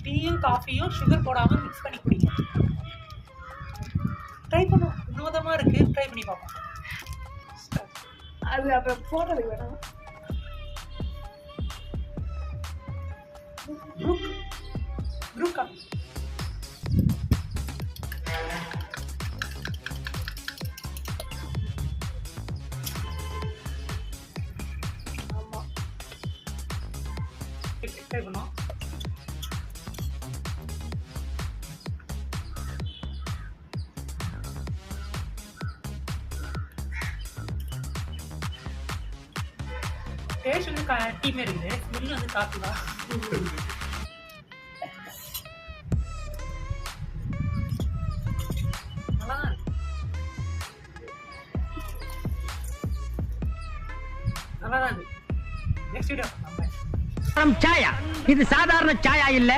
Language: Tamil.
டீயும் காஃபியும் சுகர் போடாமல் மிக்ஸ் பண்ணி குடிங்க. ட்ரை பண்ணுவோம். வினோதமாக இருக்குது, ட்ரை பண்ணி பார்ப்போம். அது அப்புறம் போடுறதுக்கு வேணாம். Group coffee. ஆமாம், ட்ரை பண்ணுவோம். டேஸ்ட் வந்து டீமே இருக்குது, ஸ்மெல் வந்து காஃபி தான். நல்லா தான் இருக்கு, நல்லா தான் இருக்கு. நெக்ஸ்ட் வீடியோ சாயா இது சாதாரண சாயா இல்ல.